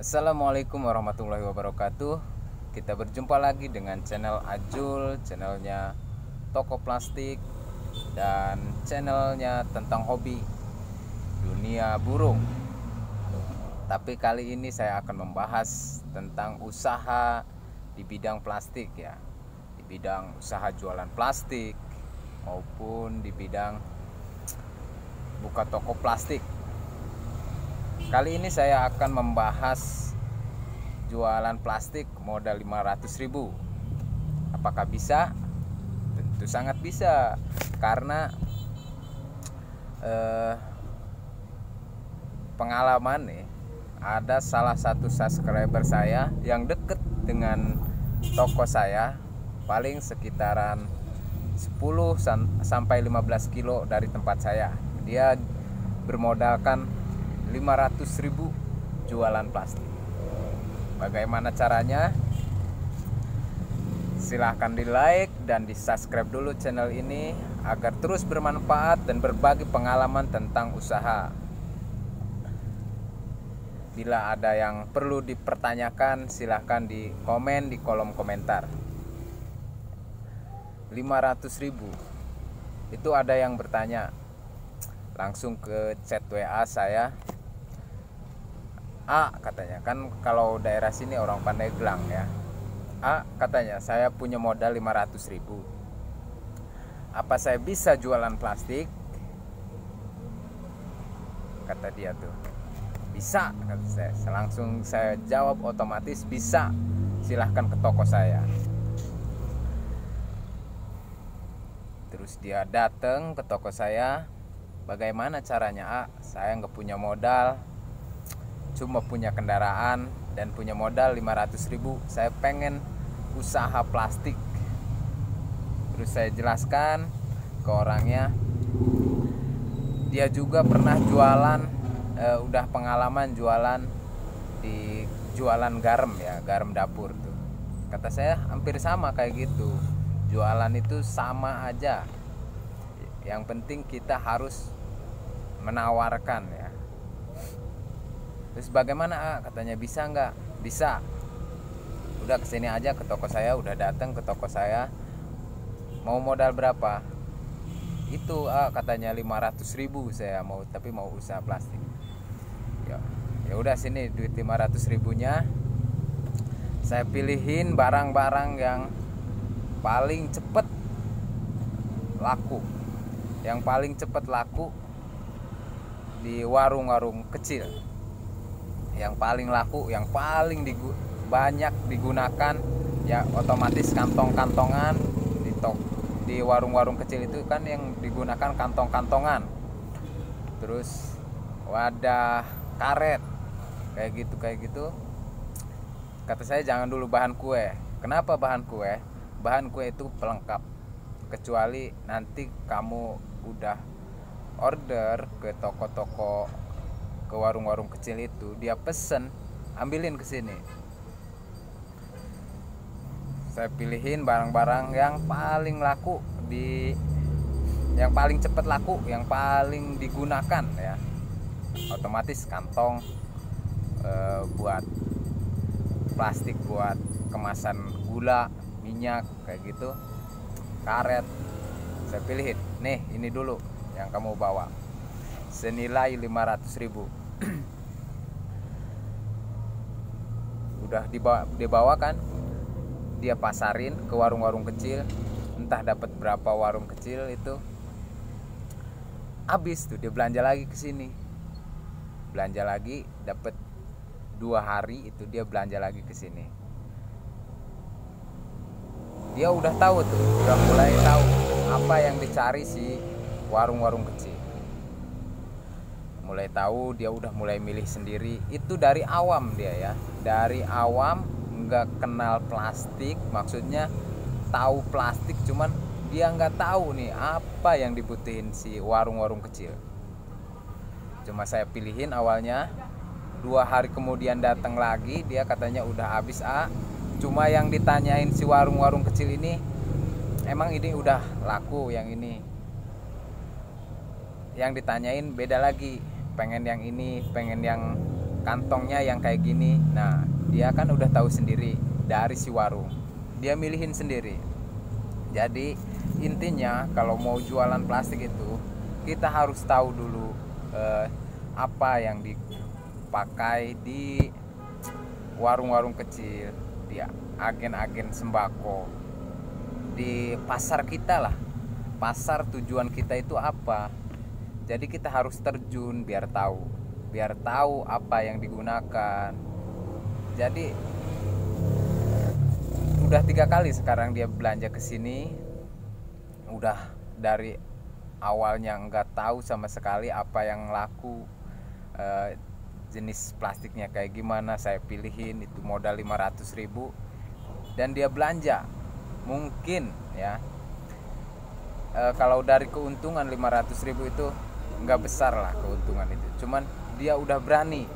Assalamualaikum warahmatullahi wabarakatuh. Kita berjumpa lagi dengan channel Ajul, channelnya toko plastik, dan channelnya tentang hobi dunia burung. Tapi kali ini saya akan membahas tentang usaha di bidang plastik ya, di bidang usaha jualan plastik maupun di bidang buka toko plastik. Kali ini saya akan membahas jualan plastik modal 500.000. Apakah bisa? Tentu sangat bisa, karena pengalaman nih, ada salah satu subscriber saya yang deket dengan toko saya, paling sekitaran 10 sampai 15 kilo dari tempat saya. Dia bermodalkan 500.000 jualan plastik. Bagaimana caranya? Silahkan di like dan di subscribe dulu channel ini agar terus bermanfaat dan berbagi pengalaman tentang usaha. Bila ada yang perlu dipertanyakan, silahkan di komen di kolom komentar. 500.000 itu ada yang bertanya langsung ke chat WA saya. Katanya, kan kalau daerah sini orang Pandeglang ya. Katanya, saya punya modal 500.000. Apa saya bisa jualan plastik? Kata dia tuh. Bisa, kata saya. Langsung saya jawab otomatis, bisa. Silahkan ke toko saya. Terus dia datang ke toko saya. Bagaimana caranya? Saya nggak punya modal, cuma punya kendaraan dan punya modal 500.000. Saya pengen usaha plastik. Terus saya jelaskan ke orangnya. Dia juga pernah jualan, udah pengalaman jualan di jualan garam ya, garam dapur tuh. Kata saya hampir sama kayak gitu. Jualan itu sama aja. Yang penting kita harus menawarkan ya. Terus bagaimana? Katanya bisa nggak? Bisa. Udah kesini aja ke toko saya, udah datang ke toko saya. Mau modal berapa? Itu katanya 500.000 saya mau, tapi mau usaha plastik. Ya udah, sini duit 500.000-nya. Saya pilihin barang-barang yang paling cepet laku. Yang paling cepet laku di warung-warung kecil. Yang paling laku, yang paling banyak digunakan ya, otomatis kantong-kantongan di warung-warung kecil itu kan yang digunakan kantong-kantongan, terus wadah karet kayak gitu. Kata saya jangan dulu bahan kue. Kenapa bahan kue? Bahan kue itu pelengkap, kecuali nanti kamu udah order ke toko-toko, ke warung-warung kecil itu, dia pesen, ambilin ke sini. Saya pilihin barang-barang yang paling laku, yang paling cepat laku, yang paling digunakan ya. Otomatis kantong buat plastik, buat kemasan gula, minyak kayak gitu, karet. Saya pilihin, nih ini dulu yang kamu bawa, senilai 500.000. Udah dibawakan, dia pasarin ke warung-warung kecil. Entah dapat berapa warung kecil itu. Habis tuh dia belanja lagi ke sini. Belanja lagi, dapat 2 hari itu dia belanja lagi ke sini. Dia udah tahu tuh, udah mulai tahu apa yang dicari si warung-warung kecil. Mulai tahu, dia udah mulai milih sendiri. Itu dari awam dia ya. Dari awam, nggak kenal plastik, maksudnya tahu plastik, cuman dia nggak tahu nih apa yang dibutuhin si warung-warung kecil. Cuma saya pilihin awalnya. 2 hari kemudian datang lagi, dia katanya udah habis cuma yang ditanyain si warung-warung kecil ini, emang ini udah laku yang ini. Yang ditanyain beda lagi, pengen yang ini, pengen yang kantongnya yang kayak gini. Nah, dia kan udah tahu sendiri dari si warung, dia milihin sendiri. Jadi intinya kalau mau jualan plastik itu kita harus tahu dulu apa yang dipakai di warung-warung kecil, di agen-agen sembako, di pasar kita lah. Pasar tujuan kita itu apa? Jadi kita harus terjun biar tahu apa yang digunakan. Jadi udah 3 kali sekarang dia belanja ke sini. Udah dari awalnya nggak tahu sama sekali apa yang laku, jenis plastiknya kayak gimana. Saya pilihin, itu modal 500.000 dan dia belanja. Mungkin ya, kalau dari keuntungan 500.000 itu nggak besar lah keuntungan itu, cuman dia udah berani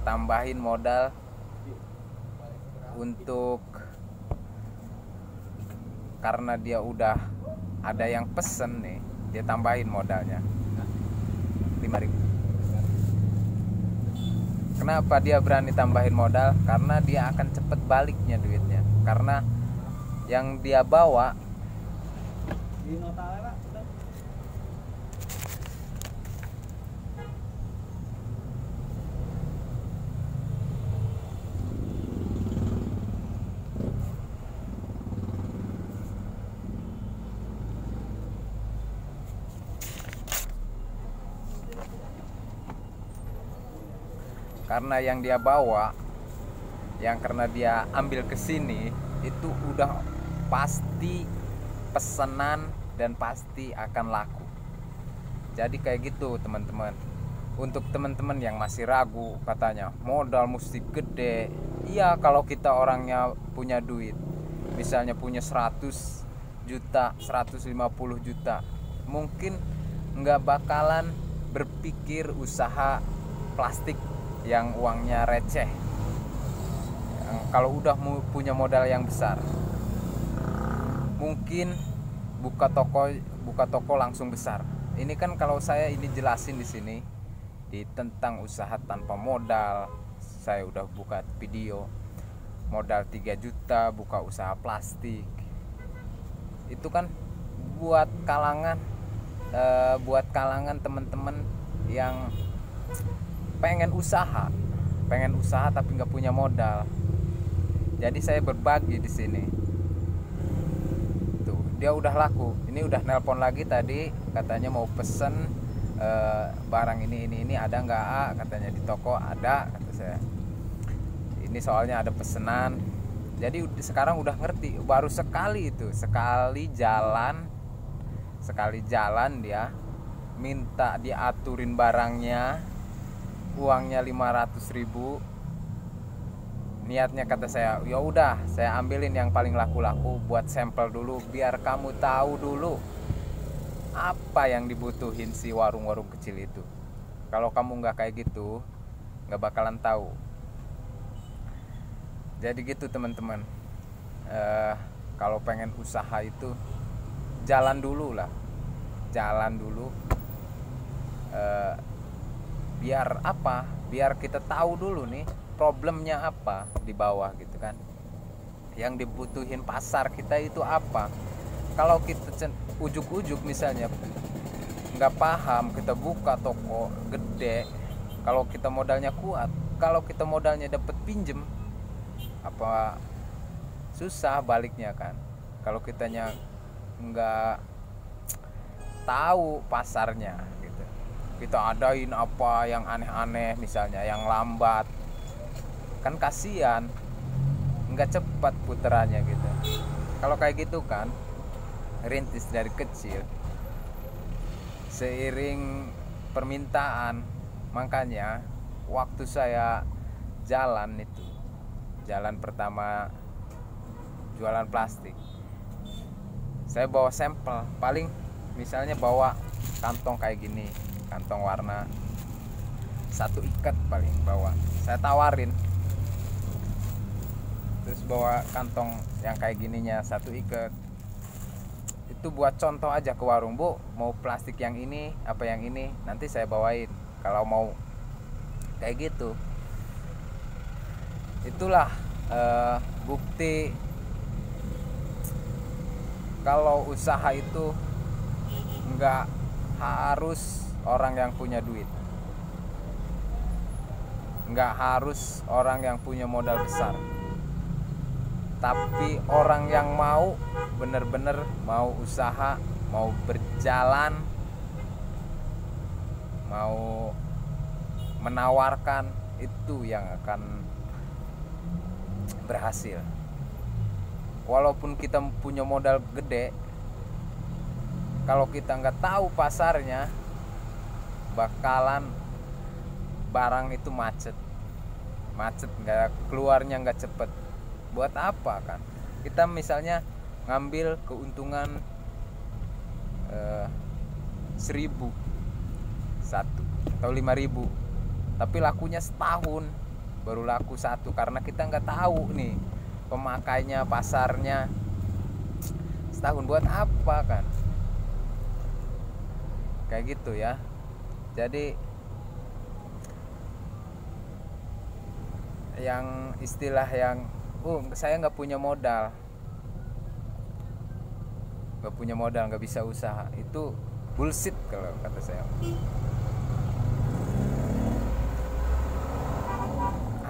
tambahin modal untuk, karena dia udah ada yang pesen nih, dia tambahin modalnya 5.000. Kenapa dia berani tambahin modal? Karena dia akan cepet baliknya duitnya, karena yang dia bawa karena dia ambil ke sini itu udah pasti pesanan dan pasti akan laku. Jadi kayak gitu teman-teman. Untuk teman-teman yang masih ragu, katanya modal mesti gede. Iya, kalau kita orangnya punya duit, misalnya punya 100 juta, 150 juta, mungkin nggak bakalan berpikir usaha plastik yang uangnya receh. Kalau udah punya modal yang besar, mungkin buka toko langsung besar. Ini kan kalau saya ini jelasin di sini di tentang usaha tanpa modal. Saya udah buka video modal 3 juta buka usaha plastik. Itu kan buat kalangan teman-teman yang pengen usaha tapi nggak punya modal. Jadi saya berbagi di sini. Tuh, dia udah laku. Ini udah nelpon lagi tadi, katanya mau pesen barang ini ada nggak, katanya di toko ada, kata saya. Ini soalnya ada pesenan. Jadi sekarang udah ngerti. Baru sekali jalan dia minta diaturin barangnya, uangnya 500.000. Niatnya, kata saya, ya udah saya ambilin yang paling laku-laku buat sampel dulu, biar kamu tahu dulu apa yang dibutuhin si warung-warung kecil itu. Kalau kamu nggak kayak gitu, nggak bakalan tahu. Jadi gitu teman-teman. Kalau pengen usaha itu jalan dulu. Biar apa? Biar kita tahu dulu nih problemnya apa di bawah gitu kan. Yang dibutuhin pasar kita itu apa. Kalau kita ujuk-ujuk misalnya nggak paham, kita buka toko gede, kalau kita modalnya kuat, kalau kita modalnya dapet pinjem, apa susah baliknya kan. Kalau kitanya nggak tahu pasarnya gitu, kita adain apa yang aneh-aneh misalnya, yang lambat, kan kasihan, nggak cepat puterannya gitu. Kalau kayak gitu kan, rintis dari kecil, seiring permintaan. Makanya waktu saya jalan pertama jualan plastik, saya bawa sampel, paling misalnya bawa kantong kayak gini, kantong warna 1 ikat paling bawa, saya tawarin. Terus bawa kantong yang kayak gininya 1 ikat, itu buat contoh aja ke warung, Bu mau plastik yang ini apa yang ini, nanti saya bawain kalau mau, kayak gitu. Itulah bukti kalau usaha itu nggak harus orang yang punya duit, nggak harus orang yang punya modal besar, tapi orang yang mau bener-bener mau usaha, mau berjalan, mau menawarkan, itu yang akan berhasil. Walaupun kita punya modal gede, kalau kita nggak tahu pasarnya, bakalan barang itu macet, nggak keluarnya, nggak cepet. Buat apa kan kita misalnya ngambil keuntungan 1.000 satu atau 5.000, tapi lakunya setahun baru laku satu, karena kita nggak tahu nih pemakainya, pasarnya. Setahun buat apa kan, kayak gitu ya. Jadi yang istilah yang saya nggak punya modal, nggak bisa usaha, itu bullshit kalau kata saya.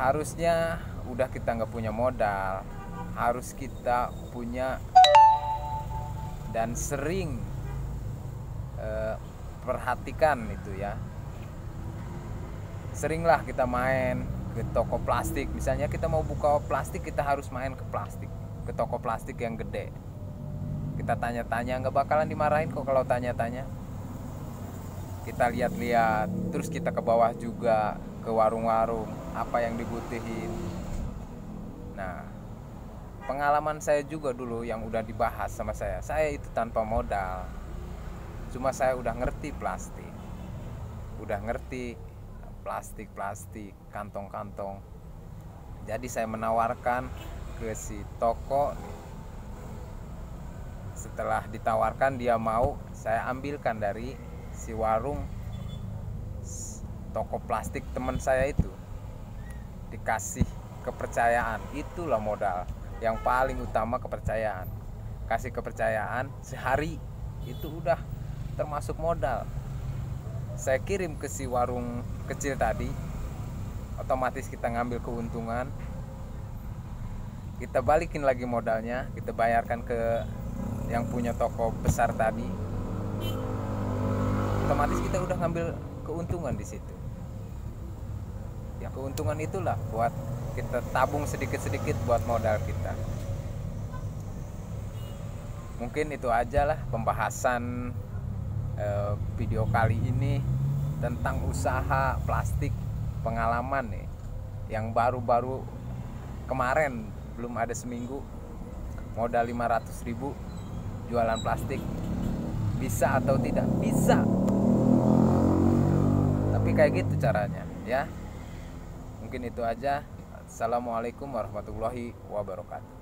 Harusnya udah kita nggak punya modal, harus kita punya dan sering perhatikan itu ya. Seringlah kita main ke toko plastik, misalnya kita mau buka plastik, kita harus main ke toko plastik yang gede. Kita tanya-tanya, nggak bakalan dimarahin kok kalau tanya-tanya. Kita lihat-lihat, terus kita ke bawah juga, ke warung-warung, apa yang dibutuhin. Nah, pengalaman saya juga dulu yang udah dibahas sama saya itu tanpa modal, cuma saya udah ngerti plastik, kantong-kantong. Jadi saya menawarkan ke si toko. Setelah ditawarkan dia mau, saya ambilkan dari si warung toko plastik teman saya itu. Dikasih kepercayaan, itulah modal yang paling utama, kepercayaan. Kasih kepercayaan sehari itu udah termasuk modal. Saya kirim ke si warung kecil tadi, otomatis kita ngambil keuntungan, kita balikin lagi modalnya, kita bayarkan ke yang punya toko besar tadi, otomatis kita udah ngambil keuntungan di situ. Ya keuntungan itulah buat kita tabung sedikit-sedikit buat modal kita. Mungkin itu aja lah pembahasan video kali ini tentang usaha plastik, pengalaman nih yang baru-baru kemarin, belum ada seminggu, modal 500.000 jualan plastik. Bisa atau tidak? Bisa, tapi kayak gitu caranya ya. Mungkin itu aja. Assalamualaikum warahmatullahi wabarakatuh.